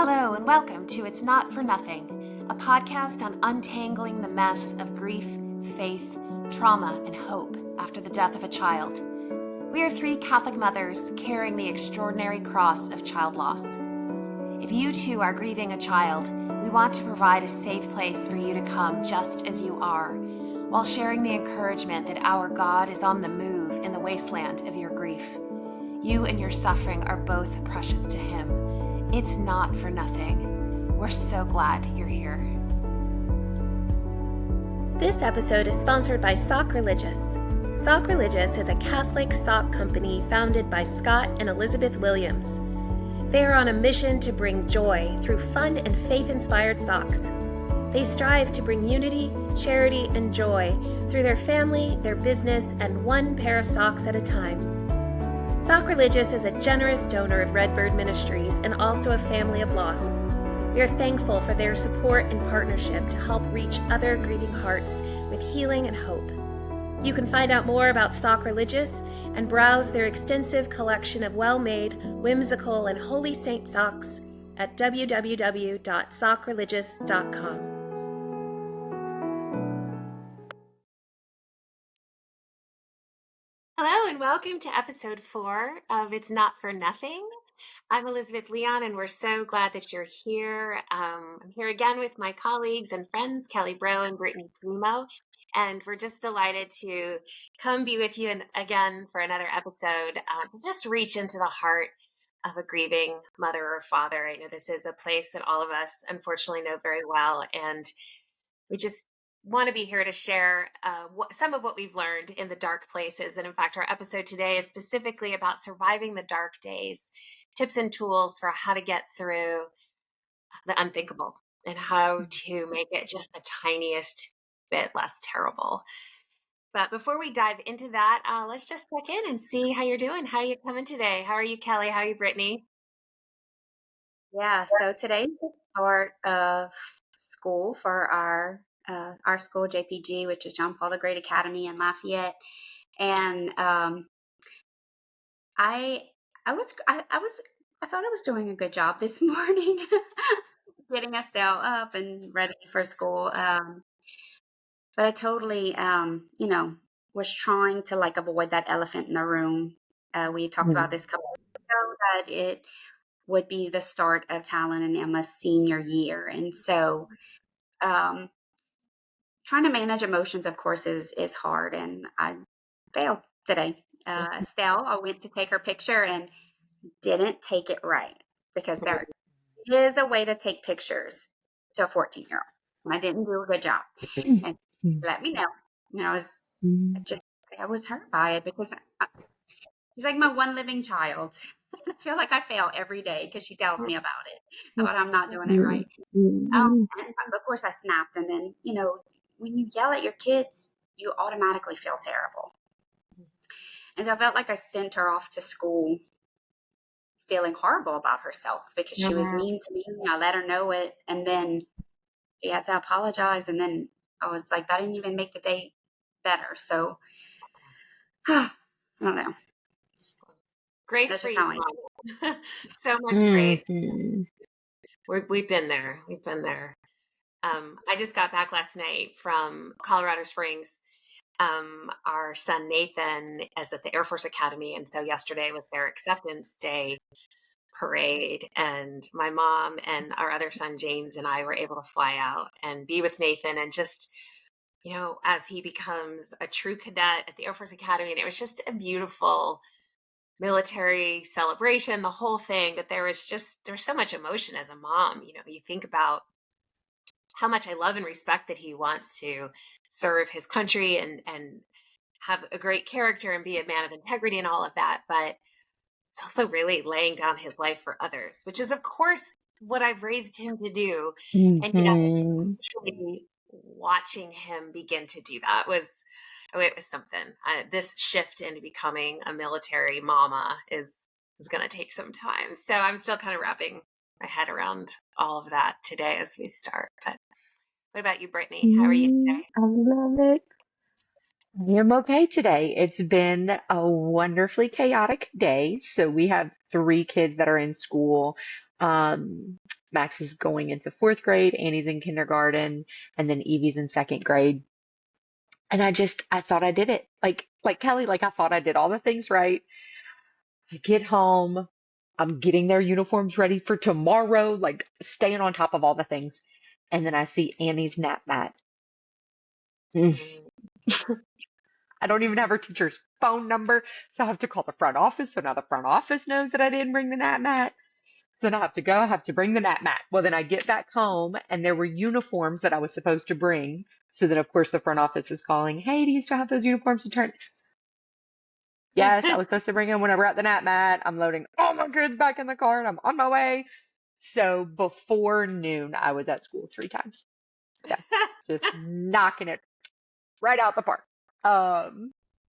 Hello and welcome to It's Not for Nothing, a podcast on untangling the mess of grief, faith, trauma, and hope after the death of a child. We are three Catholic mothers carrying the extraordinary cross of child loss. If you too are grieving a child, we want to provide a safe place for you to come just as you are, while sharing the encouragement that our God is on the move in the wasteland of your grief. You and your suffering are both precious to Him. It's not for nothing. We're so glad you're here. This episode is sponsored by Sacrilegious. Sacrilegious is a Catholic sock company founded by Scott and Elizabeth Williams. They are on a mission to bring joy through fun and faith-inspired socks. They strive to bring unity, charity, and joy through their family, their business, and one pair of socks at a time. Sacrilegious is a generous donor of Redbird Ministries and also a family of loss. We are thankful for their support and partnership to help reach other grieving hearts with healing and hope. You can find out more about Sacrilegious and browse their extensive collection of well-made, whimsical, and holy saint socks at www.sacrilegious.com. Hello and welcome to episode 4 of It's Not for Nothing. I'm Elizabeth Leon and we're so glad that you're here. I'm here again with my colleagues and friends, Kelly Bro and Brittany Primo, and we're just delighted to come be with you again for another episode. Just reach into the heart of a grieving mother or father. I know this is a place that all of us unfortunately know very well, and we just want to be here to share some of what we've learned in the dark places. And in fact, our episode today is specifically about surviving the dark days, tips and tools for how to get through the unthinkable and how to make it just the tiniest bit less terrible. But before we dive into that, let's just check in and see how you're doing. How are you coming today? How are you, Kelly? How are you, Brittany? Yeah, so today's the start of school for our school, JPG, which is John Paul the Great Academy in Lafayette. And I thought I was doing a good job this morning getting Estelle up and ready for school. But I totally was trying to avoid that elephant in the room. We talked about this a couple of weeks ago, that it would be the start of Talon and Emma's senior year. And so trying to manage emotions, of course, is hard. And I failed today. Estelle, I went to take her picture and didn't take it right, because there is a way to take pictures to a 14-year-old. And I didn't do a good job. And let me know. I was hurt by it, because she's like my one living child. I feel like I fail every day because she tells me about it, but I'm not doing it right. And of course I snapped. And then, when you yell at your kids, you automatically feel terrible. And so I felt like I sent her off to school feeling horrible about herself because she was mean to me. I let her know it. And then she had to apologize. And then I was like, that didn't even make the day better. So I don't know. Grace for you. So much grace. We've been there. We've been there. I just got back last night from Colorado Springs. Our son Nathan is at the Air Force Academy, and so yesterday was their acceptance day parade, and my mom and our other son James and I were able to fly out and be with Nathan, and just, as he becomes a true cadet at the Air Force Academy. And it was just a beautiful military celebration, the whole thing. But there's so much emotion as a mom. You think about how much I love and respect that he wants to serve his country and have a great character and be a man of integrity and all of that. But it's also really laying down his life for others, which is, of course, what I've raised him to do. And actually watching him begin to do that it was something. This shift into becoming a military mama is going to take some time. So I'm still kind of wrapping my head around all of that today as we start. But what about you, Brittany? How are you today? I love it. I am okay today. It's been a wonderfully chaotic day. So we have 3 kids that are in school. Max is going into 4th grade, Annie's in kindergarten, and then Evie's in 2nd grade. And I thought I did it. Like Kelly, like I thought I did all the things right. I get home, I'm getting their uniforms ready for tomorrow, like staying on top of all the things. And then I see Annie's nap mat. Mm. I don't even have her teacher's phone number, so I have to call the front office. So now the front office knows that I didn't bring the nap mat. Then I have to bring the nap mat. Well, then I get back home and there were uniforms that I was supposed to bring. So then, of course, the front office is calling, hey, do you still have those uniforms to turn? Yes, I was supposed to bring them when I brought the nap mat. I'm loading all my kids back in the car and I'm on my way. So before noon, I was at school 3 times. Yeah, just knocking it right out the park. Let's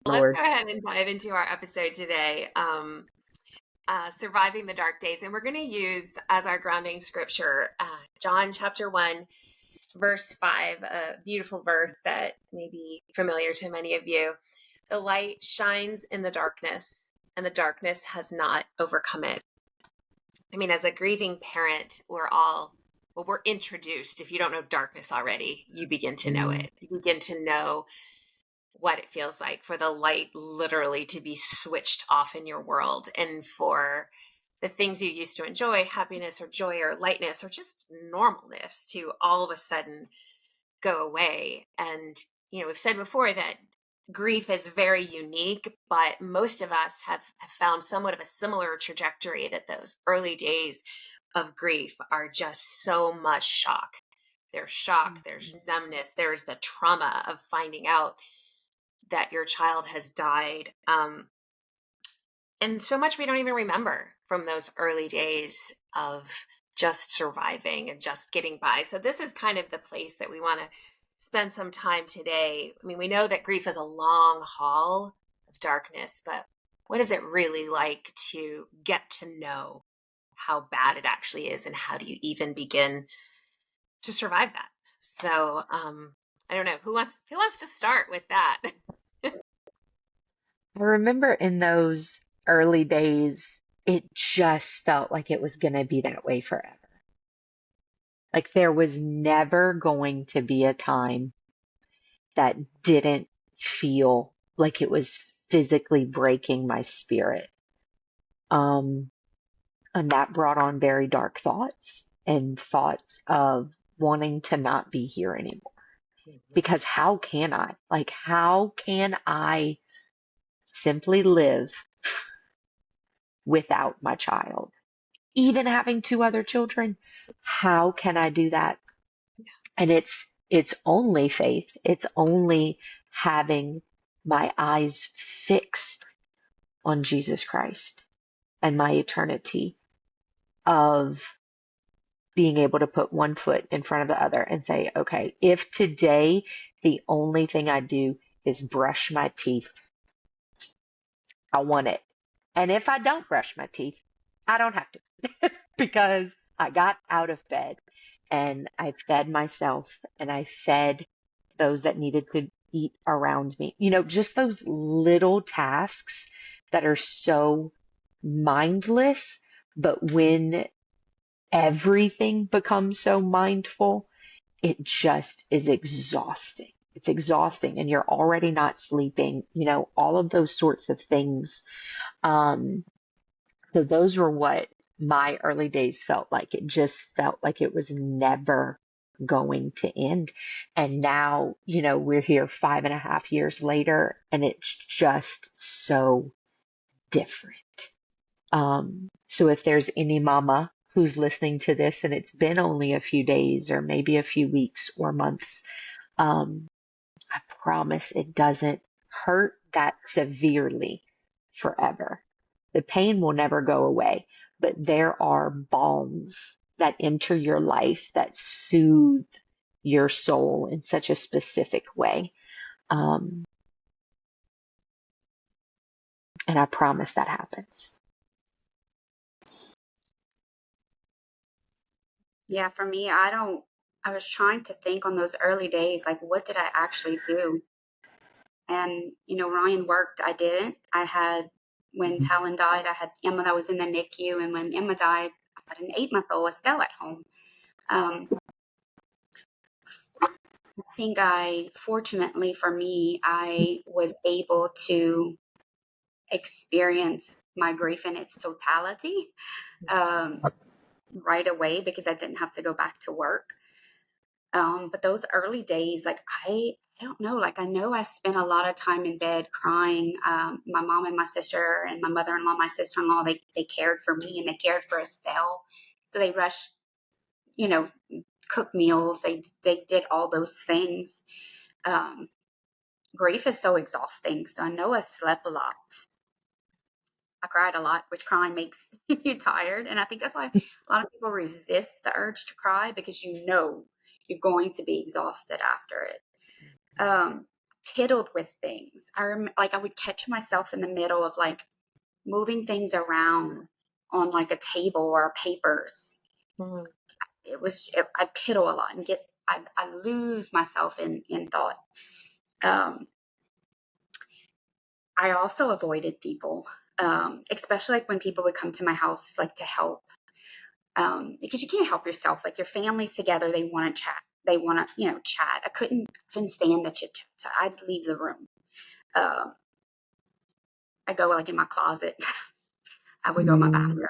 Lord. go ahead and dive into our episode today, surviving the dark days. And we're going to use as our grounding scripture, John chapter 1, verse 5, a beautiful verse that may be familiar to many of you. The light shines in the darkness, and the darkness has not overcome it. I mean, as a grieving parent, we're introduced. If you don't know darkness already, you begin to know it. You begin to know what it feels like for the light literally to be switched off in your world, and for the things you used to enjoy, happiness or joy or lightness or just normalness, to all of a sudden go away. And, we've said before that grief is very unique, but most of us have found somewhat of a similar trajectory, that those early days of grief are just so much shock. There's shock, there's numbness, there's the trauma of finding out that your child has died. And so much we don't even remember from those early days of just surviving and just getting by. So this is kind of the place that we want to spend some time today. I mean, we know that grief is a long haul of darkness, but what is it really like to get to know how bad it actually is, and how do you even begin to survive that? So I don't know, who wants to start with that? I remember in those early days, it just felt like it was going to be that way forever. Like there was never going to be a time that didn't feel like it was physically breaking my spirit. And that brought on very dark thoughts, and thoughts of wanting to not be here anymore. Because how can I simply live without my child? Even having 2 other children, how can I do that? And it's only faith. It's only having my eyes fixed on Jesus Christ and my eternity, of being able to put one foot in front of the other and say, okay, if today the only thing I do is brush my teeth, I want it. And if I don't brush my teeth, I don't have to because I got out of bed and I fed myself and I fed those that needed to eat around me. Just those little tasks that are so mindless, but when everything becomes so mindful, it just is exhausting. It's exhausting, and you're already not sleeping, all of those sorts of things. So those were what my early days felt like. It just felt like it was never going to end. And now, we're here 5.5 years later, and it's just so different. So if there's any mama who's listening to this and it's been only a few days or maybe a few weeks or months, I promise it doesn't hurt that severely forever. The pain will never go away, but there are balms that enter your life that soothe your soul in such a specific way. And I promise that happens. Yeah, for me, I was trying to think on those early days, like, what did I actually do? And, Ryan worked, I didn't. When Talon died, I had Emma that was in the NICU. And when Emma died, I had an 8-month-old Estelle at home. I think fortunately for me, I was able to experience my grief in its totality right away because I didn't have to go back to work. But those early days, like I don't know, like I know I spent a lot of time in bed crying. My mom and my sister and my mother-in-law, my sister-in-law, they cared for me and they cared for Estelle. So they rushed, cook meals. They did all those things. Grief is so exhausting. So I know I slept a lot. I cried a lot, which crying makes you tired. And I think that's why a lot of people resist the urge to cry because you're going to be exhausted after it. Piddled with things. I would catch myself in the middle of like moving things around on like a table or papers. Mm-hmm. I'd piddle a lot and I lose myself in thought. I also avoided people, especially like when people would come to my house, like to help, because you can't help yourself. Like your family's together, they want to chat. They want to, chat. I couldn't stand the chit chat. So I'd leave the room. I go like in my closet. I would go in my bathroom.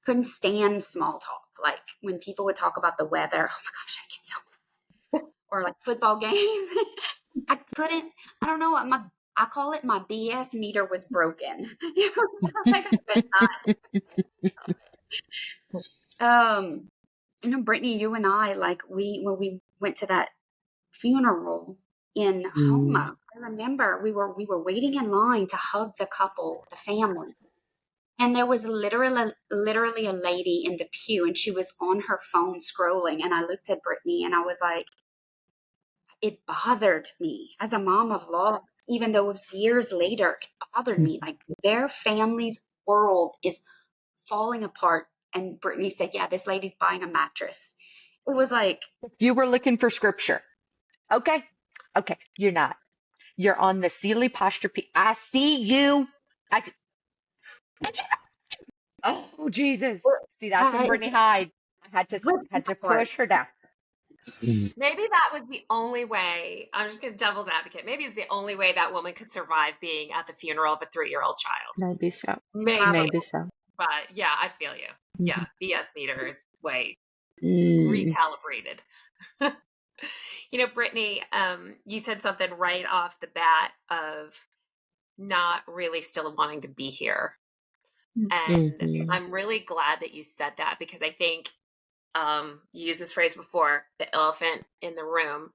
Couldn't stand small talk. Like when people would talk about the weather, oh my gosh, I get so, or like football games. I couldn't, I don't know, I call it my BS meter was broken. Like I could not. Brittany, you and I, like when we went to that funeral in Homa, I remember we were waiting in line to hug the couple, the family. And there was literally a lady in the pew and she was on her phone scrolling. And I looked at Brittany and I was like, it bothered me as a mom of loss, even though it was years later, it bothered me. Like their family's world is falling apart. And Brittany said, yeah, this lady's buying a mattress. It was like, you were looking for scripture. Okay. You're not. You're on the Sealy posture. I see you. I see. Oh, Jesus. See, that's when Brittany Hyde. I had to push her down. Maybe that was the only way. I'm just going to devil's advocate. Maybe it's the only way that woman could survive being at the funeral of a 3-year-old child. Maybe so. Maybe so. But yeah, I feel you. Yeah, BS meter is way recalibrated. Brittany, you said something right off the bat of not really still wanting to be here. And I'm really glad that you said that because I think you used this phrase before, the elephant in the room,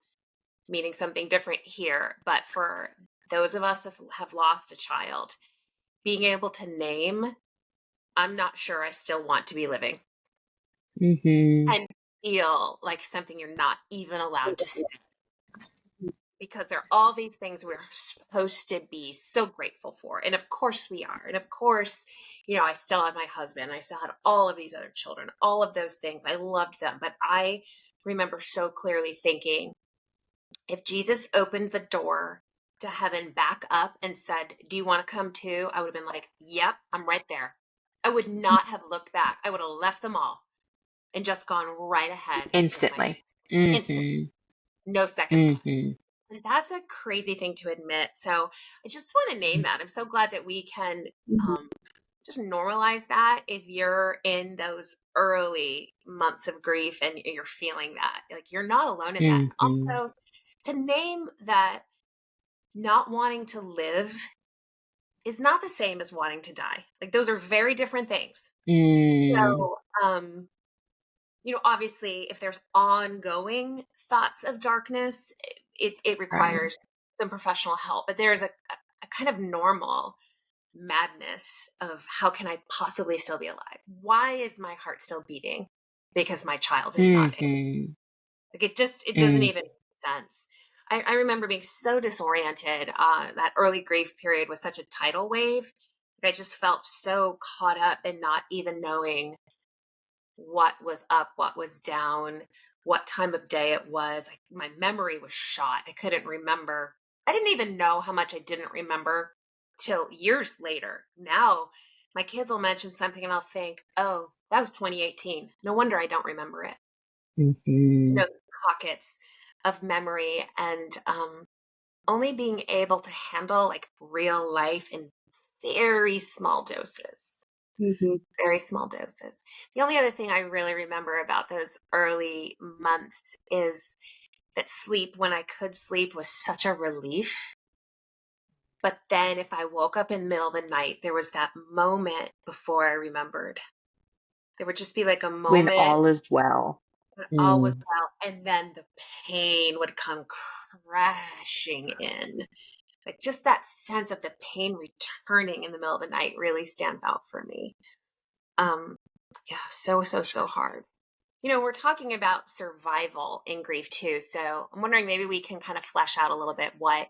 meaning something different here. But for those of us that have lost a child, being able to name, I'm not sure I still want to be living. And feel like something you're not even allowed to say. Because there are all these things we're supposed to be so grateful for. And of course we are. And of course, I still had my husband. I still had all of these other children, all of those things. I loved them. But I remember so clearly thinking, if Jesus opened the door to heaven back up and said, do you want to come too? I would have been like, yep, I'm right there. I would not have looked back. I would have left them all and just gone right ahead. Instantly. Instantly. No second thought. And that's a crazy thing to admit. So I just want to name that. I'm so glad that we can just normalize that if you're in those early months of grief and you're feeling that. Like you're not alone in that. Also, to name that not wanting to live is not the same as wanting to die. Like those are very different things. So, obviously if there's ongoing thoughts of darkness, it requires some professional help, but there's a kind of normal madness of how can I possibly still be alive? Why is my heart still beating? Because my child is not here. Like it doesn't even make sense. I remember being so disoriented. That early grief period was such a tidal wave. I just felt so caught up in not even knowing what was up, what was down, what time of day it was. My memory was shot. I couldn't remember. I didn't even know how much I didn't remember till years later. Now my kids will mention something and I'll think, oh, that was 2018. No wonder I don't remember it. Mm-hmm. Pockets of memory, and only being able to handle like real life in very small doses. Mm-hmm. Very small doses. The only other thing I really remember about those early months is that sleep, when I could sleep, was such a relief. But then if I woke up in the middle of the night, there was that moment before I remembered. There would just be like a When moment all is well. when all was Mm. well, and then the pain would come crashing in. Like just that sense of the pain returning in the middle of the night really stands out for me. Yeah, so hard. We're talking about survival in grief too. So I'm wondering maybe we can kind of flesh out a little bit what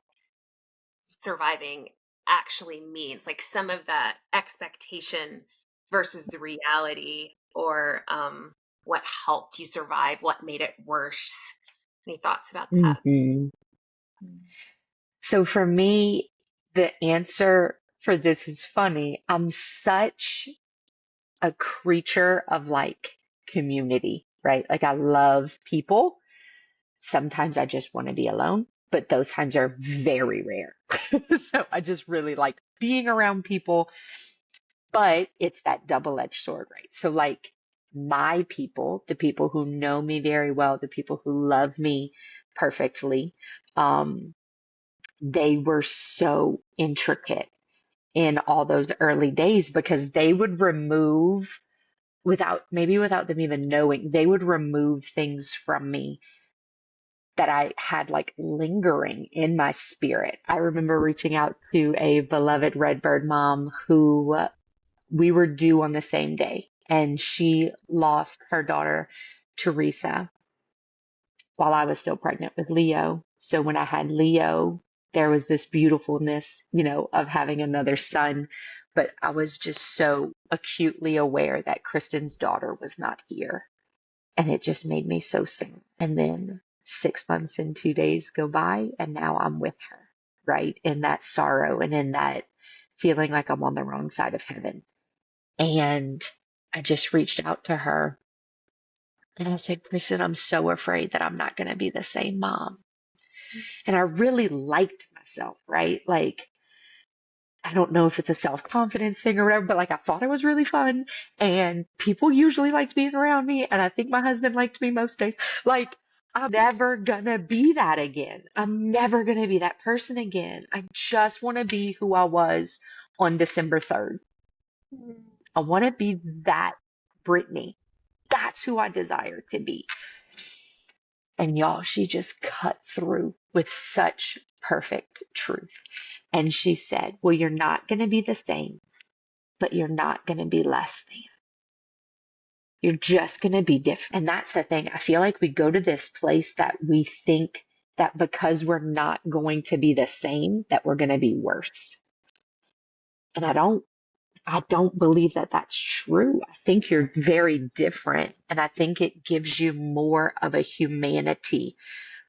surviving actually means, like some of the expectation versus the reality, or what helped you survive, what made it worse. Any thoughts about that? Mm-hmm. So for me, the answer for this is funny. I'm such a creature of like community, right? Like I love people. Sometimes I just want to be alone, but those times are very rare. So I just really like being around people, but it's that double-edged sword, right? So like my people, the people who know me very well, the people who love me perfectly, um, they were so intricate in all those early days because they would remove without them even knowing, they would remove things from me that I had like lingering in my spirit. I remember reaching out to a beloved Redbird mom who we were due on the same day, and she lost her daughter, Teresa, while I was still pregnant with Leo. So when I had Leo, there was this beautifulness, of having another son. But I was just so acutely aware that Kristen's daughter was not here. And it just made me so sad. And then 6 months and 2 days go by, and now I'm with her, right? In that sorrow and in that feeling like I'm on the wrong side of heaven. And I just reached out to her and I said, Kristen, I'm so afraid that I'm not going to be the same mom. And I really liked myself, right? Like, I don't know if it's a self-confidence thing or whatever, but like I thought it was really fun and people usually liked being around me. And I think my husband liked me most days. Like, I'm never gonna be that again. I'm never gonna be that person again. I just want to be who I was on December 3rd. I want to be that Brittany. That's who I desire to be. And y'all, she just cut through with such perfect truth. And she said, well, you're not going to be the same, but you're not going to be less than. You're just going to be different. And that's the thing. I feel like we go to this place that we think that because we're not going to be the same, that we're going to be worse. And I don't believe that that's true. I think you're very different. And I think it gives you more of a humanity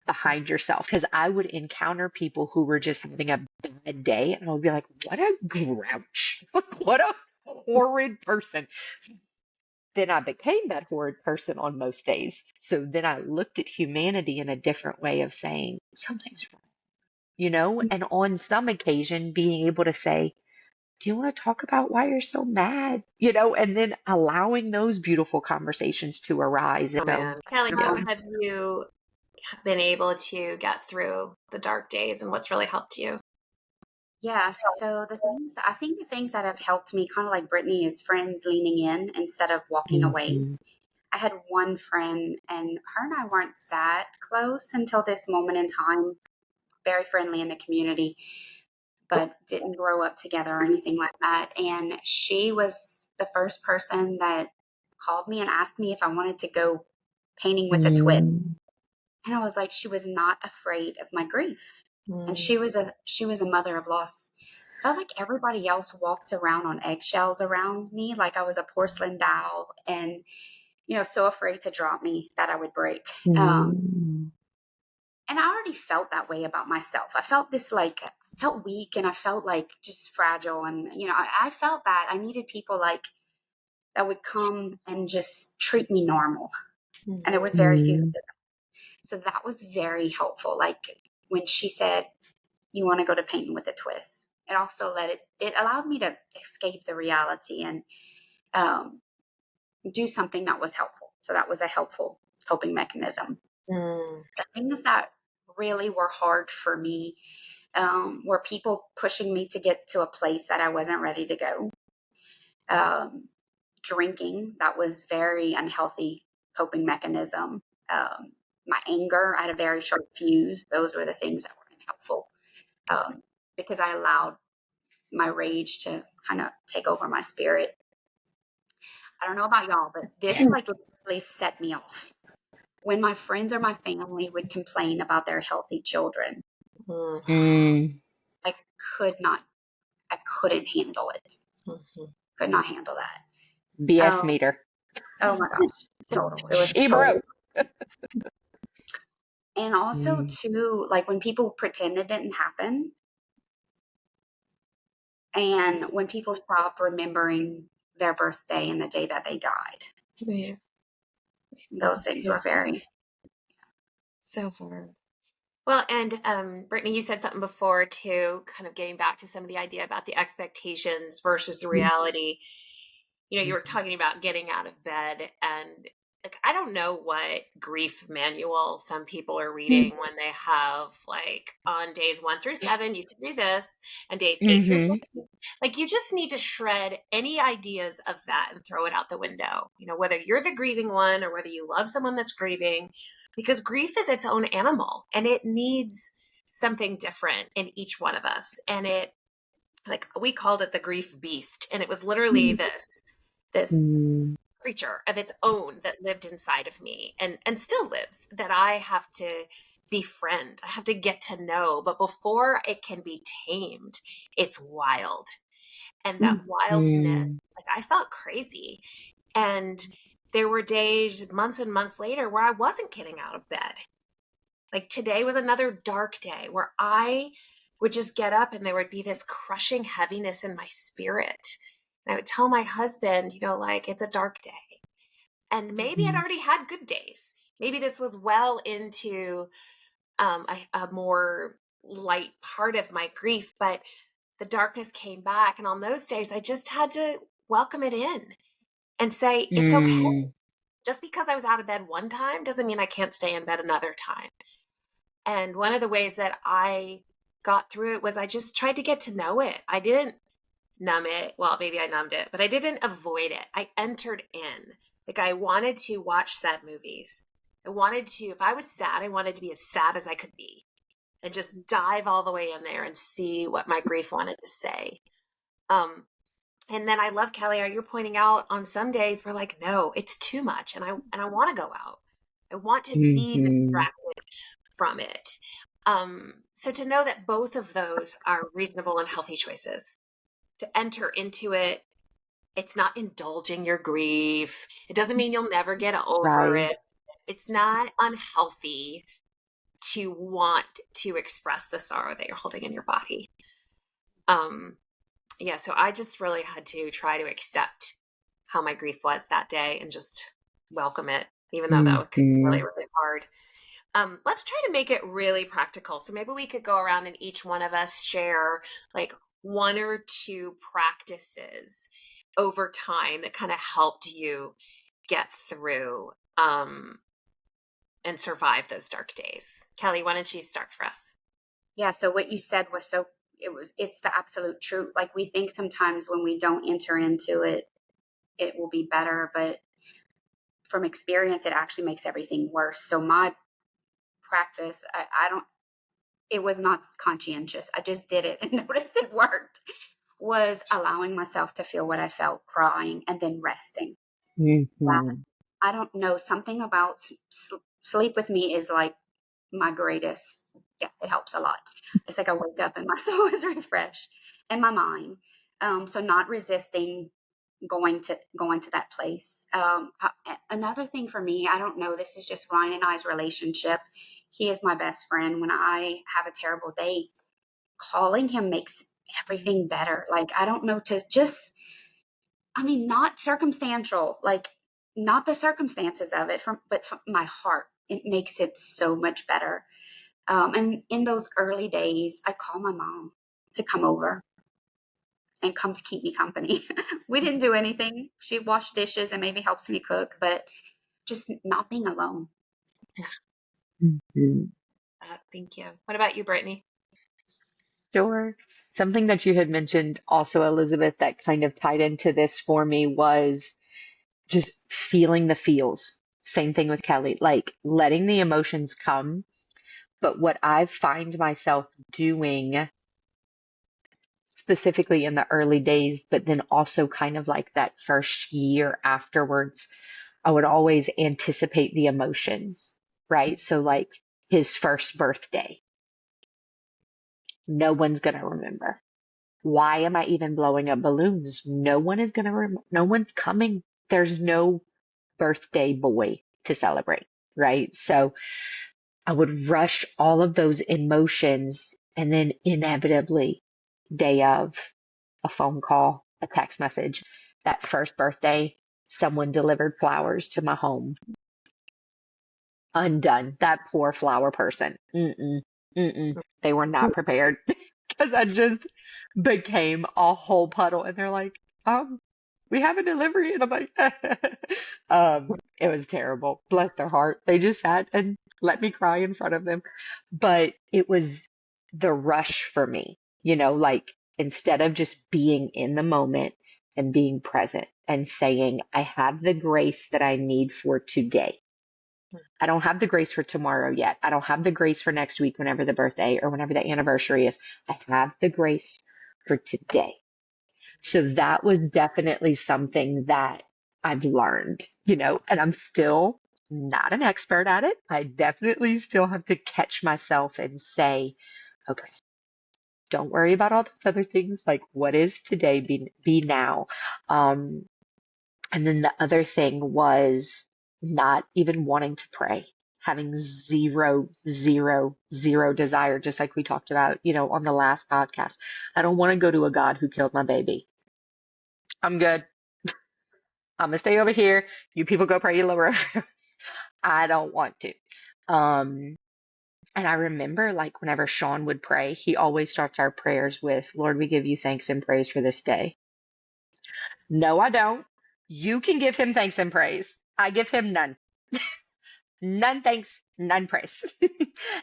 behind yourself. Because I would encounter people who were just having a bad day, and I would be like, what a grouch. What a horrid person. Then I became that horrid person on most days. So then I looked at humanity in a different way of saying, something's wrong, and on some occasion being able to say, do you want to talk about why you're so mad, and then allowing those beautiful conversations to arise. Oh man, Kelly, Yeah. how have you been able to get through the dark days, and what's really helped you? Yeah, so I think the things that have helped me, kind of like Brittany, is friends leaning in instead of walking away. Mhm. I had one friend, and her and I weren't that close until this moment in time, very friendly in the community, but didn't grow up together or anything like that. And she was the first person that called me and asked me if I wanted to go painting with a twist. Mm. And I was like, she was not afraid of my grief. And she was a mother of loss. I felt like everybody else walked around on eggshells around me, like I was a porcelain doll, and so afraid to drop me that I would break. Mm. And I already felt that way about myself. I felt felt weak, and I felt like just fragile. And, I felt that I needed people like that would come and just treat me normal. And there was very few. So that was very helpful. Like when she said, you want to go to painting with a twist, it also it allowed me to escape the reality and do something that was helpful. So that was a helpful coping mechanism. The things that really were hard for me were people pushing me to get to a place that I wasn't ready to go. Drinking, that was very unhealthy coping mechanism. My anger, I had a very sharp fuse. Those were the things that weren't helpful because I allowed my rage to kind of take over my spirit. I don't know about y'all, but this like literally set me off. When my friends or my family would complain about their healthy children, I couldn't handle it. Could not handle that. BS meter. Oh my gosh. Total. It was She total. broke. And also too, like when people pretend it didn't happen, and when people stop remembering their birthday and the day that they died. Yeah. Those things were very so hard. Well, and Brittany, you said something before too, kind of getting back to some of the idea about the expectations versus the reality. You were talking about getting out of bed, and like, I don't know what grief manual some people are reading when they have like on days 1 through 7, you can do this, and days 8 through 15. Like, you just need to shred any ideas of that and throw it out the window, whether you're the grieving one or whether you love someone that's grieving, because grief is its own animal and it needs something different in each one of us. And it, like, we called it the grief beast, and it was literally this creature of its own that lived inside of me and still lives, that I have to befriend. I have to get to know. But before it can be tamed, it's wild. And that wildness, like, I felt crazy. And there were days, months and months later, where I wasn't getting out of bed. Like, today was another dark day where I would just get up and there would be this crushing heaviness in my spirit. And I would tell my husband, like, it's a dark day. And maybe I'd already had good days. Maybe this was well into a more light part of my grief, but the darkness came back. And on those days, I just had to welcome it in and say, it's okay. Just because I was out of bed one time doesn't mean I can't stay in bed another time. And one of the ways that I got through it was I just tried to get to know it. I didn't numb it. Well, maybe I numbed it, but I didn't avoid it. I entered in. Like, I wanted to watch sad movies. I wanted to, if I was sad, I wanted to be as sad as I could be and just dive all the way in there and see what my grief wanted to say. And then I love, Kelly, how you're pointing out, on some days we're like, no, it's too much. And I want to go out. I want to be distracted from it. So to know that both of those are reasonable and healthy choices. To enter into it, it's not indulging your grief. It doesn't mean you'll never get over it. It's not unhealthy to want to express the sorrow that you're holding in your body. Yeah, so I just really had to try to accept how my grief was that day and just welcome it, even though that was really, really hard. Let's try to make it really practical. So maybe we could go around and each one of us share like 1 or 2 practices over time that kind of helped you get through and survive those dark days. Kelly, why don't you start for us? Yeah, so what you said was it's the absolute truth. Like, we think sometimes when we don't enter into it, it will be better, but from experience, it actually makes everything worse. So my practice, it was not conscientious. I just did it and noticed it worked, was allowing myself to feel what I felt, crying, and then resting. I don't know, something about sleep with me is like my greatest. Yeah, it helps a lot. It's like I wake up and my soul is refreshed and my mind. So not resisting going to that place. Another thing for me, I don't know, this is just Ryan and I's relationship. he is my best friend. When I have a terrible day, calling him makes everything better. Like, I don't know, to just, I mean, not circumstantial, like not the circumstances of it, but from my heart, it makes it so much better. And in those early days, I call my mom to come over and come to keep me company. We didn't do anything. She washed dishes and maybe helps me cook, but just not being alone. Mm-hmm. Thank you. What about you, Brittany? Sure. Something that you had mentioned also, Elizabeth, that kind of tied into this for me was just feeling the feels. Same thing with Kelly, like letting the emotions come. But what I find myself doing specifically in the early days, but then also kind of like that first year afterwards, I would always anticipate the emotions, right? So, like his first birthday, no one's going to remember. Why am I even blowing up balloons? No one is going to remember. No one's coming. There's no birthday boy to celebrate, right? So I would rush all of those emotions, and then inevitably, day of, a phone call, a text message, that first birthday, someone delivered flowers to my home. Undone. That poor flower person. They were not prepared because I just became a whole puddle. And they're like, we have a delivery. And I'm like, it was terrible. Bless their heart. They just sat and let me cry in front of them. But it was the rush for me, like instead of just being in the moment and being present and saying, I have the grace that I need for today. I don't have the grace for tomorrow yet. I don't have the grace for next week, whenever the birthday or whenever the anniversary is. I have the grace for today. So that was definitely something that I've learned, and I'm still not an expert at it. I definitely still have to catch myself and say, okay, don't worry about all those other things. Like, what is today? Be now. And then the other thing was not even wanting to pray, having zero, zero, zero desire, just like we talked about, on the last podcast. I don't want to go to a God who killed my baby. I'm good. I'm gonna stay over here. You people go pray your little I don't want to. And I remember, like, whenever Sean would pray, he always starts our prayers with, Lord, we give you thanks and praise for this day. No, I don't. You can give him thanks and praise. I give him none. None thanks, none praise.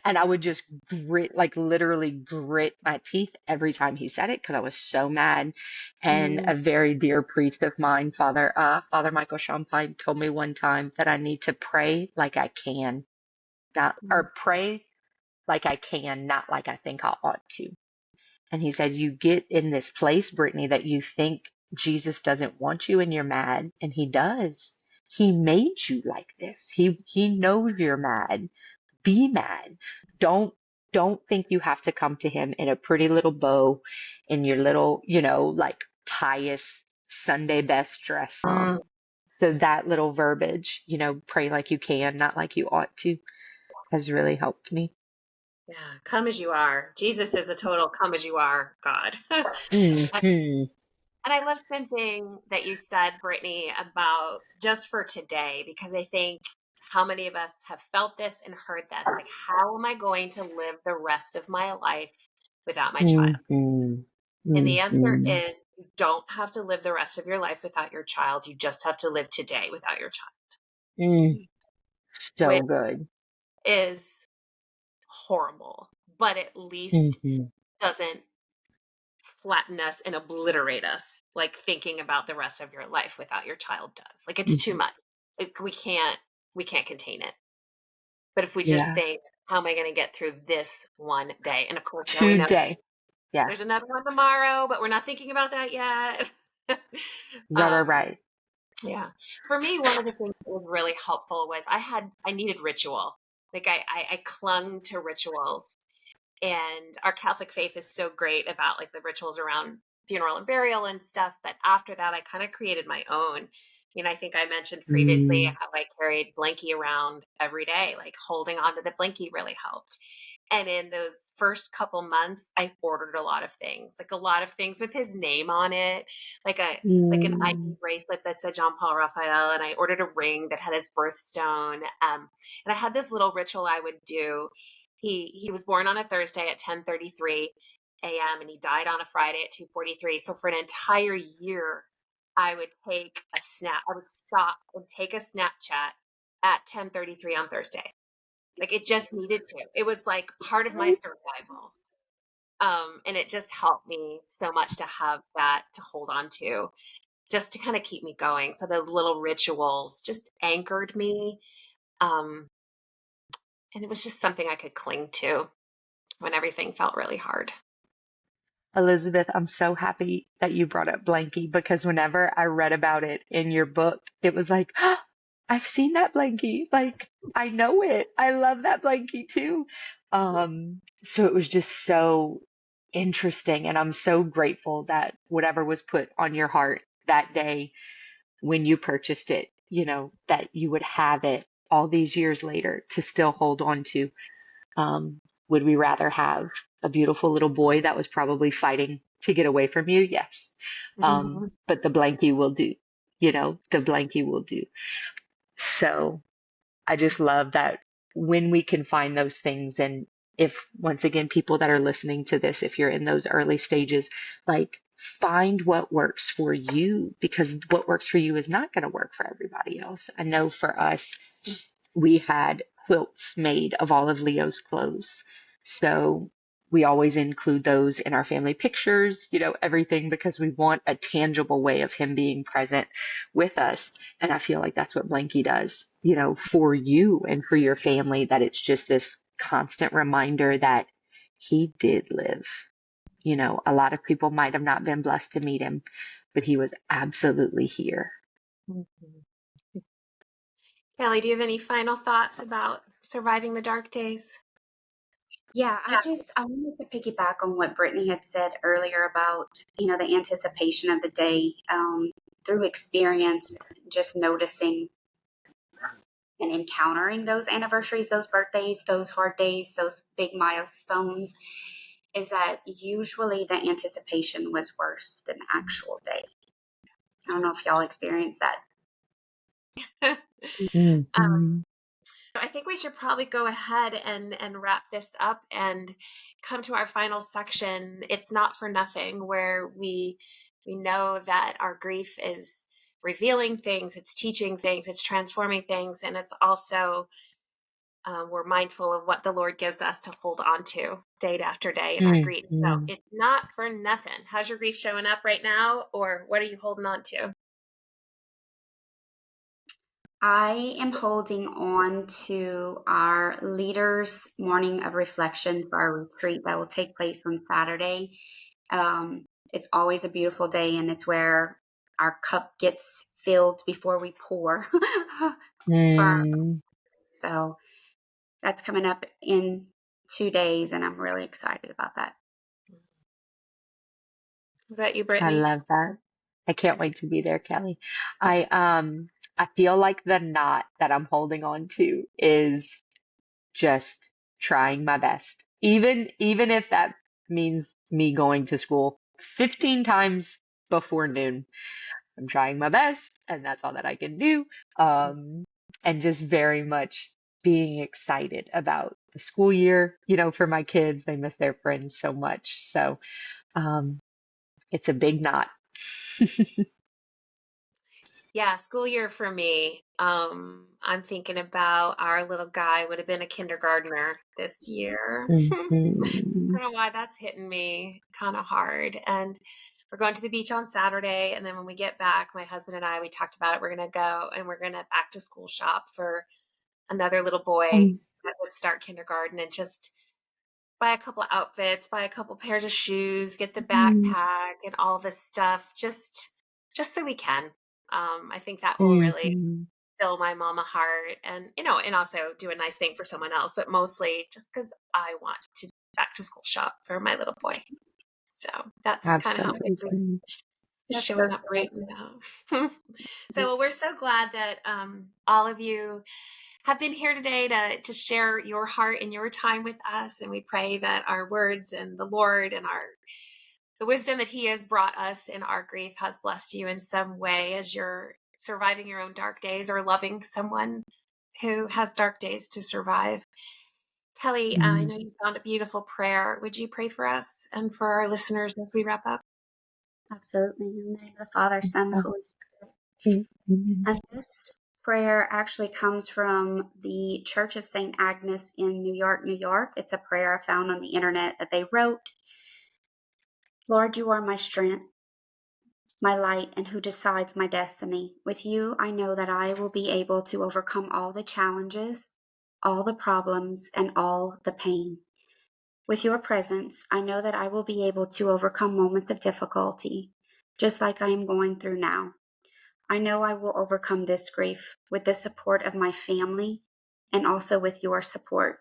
And I would just like literally grit my teeth every time he said it because I was so mad. And a very dear priest of mine, Father Michael Champagne, told me one time that I need to pray like I can, or pray like I can, not like I think I ought to. And he said, you get in this place, Brittany, that you think Jesus doesn't want you and you're mad, and he does. He made you like this. He knows you're mad. Be mad. Don't think you have to come to him in a pretty little bow in your little, like pious Sunday best dress. So that little verbiage, pray like you can, not like you ought to, has really helped me. Yeah, come as you are. Jesus is a total come as you are God. Mm-hmm. And I love something that you said, Brittany, about just for today, because I think how many of us have felt this and heard this? Like, how am I going to live the rest of my life without my child? Mm-hmm. And the answer Mm-hmm. is you don't have to live the rest of your life without your child. You just have to live today without your child. So Which good. is horrible, but at least Mm-hmm. doesn't flatten us and obliterate us like thinking about the rest of your life without your child does. Like, it's too much. We can't contain it. But if we just Yeah. think, how am I going to get through this one day? And of course, now we know Today. Yeah. there's another one tomorrow, but we're not thinking about that yet. um, Right. yeah. For me, one of the things that was really helpful was I needed ritual. Like, I clung to rituals. And our Catholic faith is so great about like the rituals around funeral and burial and stuff. But after that, I kind of created my own. I think I mentioned previously how I carried Blanky around every day, like holding onto the Blanky really helped. And in those first couple months, I ordered a lot of things with his name on it, like an ID bracelet that said John Paul Raphael, and I ordered a ring that had his birthstone. And I had this little ritual I would do. He was born on a Thursday at 10:33 a.m. and he died on a Friday at 2:43. So for an entire year, I would take a snap. I would stop and take a Snapchat at 10:33 on Thursday. Like it just needed to. It was like part of my survival. And it just helped me so much to have that to hold on to, just to kind of keep me going. So those little rituals just anchored me. Um, and it was just something I could cling to when everything felt really hard. Elizabeth, I'm so happy that you brought up Blanky because whenever I read about it in your book, it was like, oh, I've seen that Blanky. Like, I know it. I love that Blanky too. So it was just so interesting. And I'm so grateful that whatever was put on your heart that day when you purchased it, that you would have it all these years later to still hold on to. Would we rather have a beautiful little boy that was probably fighting to get away from you? Yes. But the blankie will do, the blankie will do. So I just love that when we can find those things. And if, once again, people that are listening to this, if you're in those early stages, like find what works for you, because what works for you is not going to work for everybody else. I know for us, we had quilts made of all of Leo's clothes. So we always include those in our family pictures, everything, because we want a tangible way of him being present with us. And I feel like that's what Blanky does, for you and for your family, that it's just this constant reminder that he did live. A lot of people might have not been blessed to meet him, but he was absolutely here. Kelly, do you have any final thoughts about surviving the dark days? Yeah, I wanted to piggyback on what Brittany had said earlier about, the anticipation of the day, through experience, just noticing and encountering those anniversaries, those birthdays, those hard days, those big milestones, is that usually the anticipation was worse than the actual day. I don't know if y'all experienced that. I think we should probably go ahead and wrap this up and come to our final section. It's not for nothing, where we know that our grief is revealing things, it's teaching things, it's transforming things, and it's also we're mindful of what the Lord gives us to hold on to day after day in our grief. So it's not for nothing. How's your grief showing up right now, or what are you holding on to? I am holding on to our leaders' morning of reflection for our retreat that will take place on Saturday. It's always a beautiful day, and it's where our cup gets filled before we pour. So that's coming up in 2 days, and I'm really excited about that. What about you, Brittany? I love that. I can't wait to be there, Kelly. I feel like the knot that I'm holding on to is just trying my best. Even if that means me going to school 15 times before noon. I'm trying my best, and that's all that I can do. And just very much being excited about the school year, for my kids. They miss their friends so much. So it's a big knot. Yeah, school year for me. I'm thinking about our little guy would have been a kindergartner this year. I don't know why that's hitting me kind of hard. And we're going to the beach on Saturday. And then when we get back, my husband and I, we talked about it. We're going to go and we're going to back to school shop for another little boy that would start kindergarten, and just buy a couple outfits, buy a couple pairs of shoes, get the backpack and all this stuff, just so we can. I think that will really fill my mama heart, and and also do a nice thing for someone else, but mostly just because I want to back to school shop for my little boy. So that's kind of how I'm thinking. Just showing up right now. So we're so glad that all of you have been here today to share your heart and your time with us. And we pray that our words and the Lord and the wisdom that he has brought us in our grief has blessed you in some way as you're surviving your own dark days or loving someone who has dark days to survive. Kelly, I know you found a beautiful prayer. Would you pray for us and for our listeners as we wrap up? Absolutely. In the name of the Father, Son, and the Holy Spirit. And this prayer actually comes from the Church of St. Agnes in New York, New York. It's a prayer I found on the internet that they wrote. Lord, you are my strength, my light, and who decides my destiny. With you, I know that I will be able to overcome all the challenges, all the problems, and all the pain. With your presence, I know that I will be able to overcome moments of difficulty, just like I am going through now. I know I will overcome this grief with the support of my family and also with your support.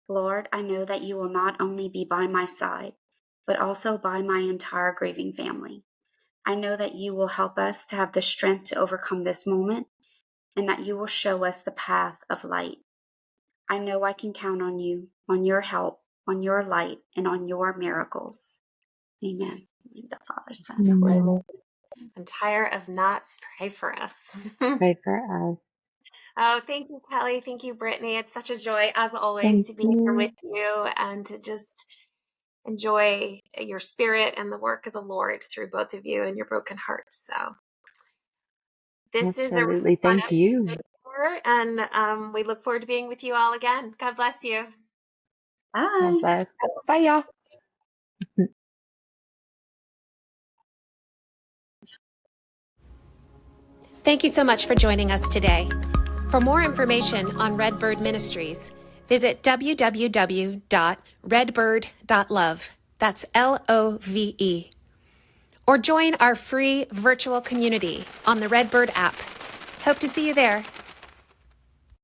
Lord, I know that you will not only be by my side, but also by my entire grieving family. I know that you will help us to have the strength to overcome this moment and that you will show us the path of light. I know I can count on you, on your help, on your light, and on your miracles. Amen. The Father, Son, and Holy Spirit. I'm tired of knots. Pray for us. Pray for us. Oh, thank you, Kelly. Thank you, Brittany. It's such a joy, as always, to be here with you and to just enjoy your spirit and the work of the Lord through both of you and your broken hearts. So this Absolutely. is Thank you. and we look forward to being with you all again. God bless you. Bye. Bye, y'all. Thank you so much for joining us today. For more information on Redbird Ministries, visit www.redbird.love. That's LOVE. Or join our free virtual community on the Redbird app. Hope to see you there.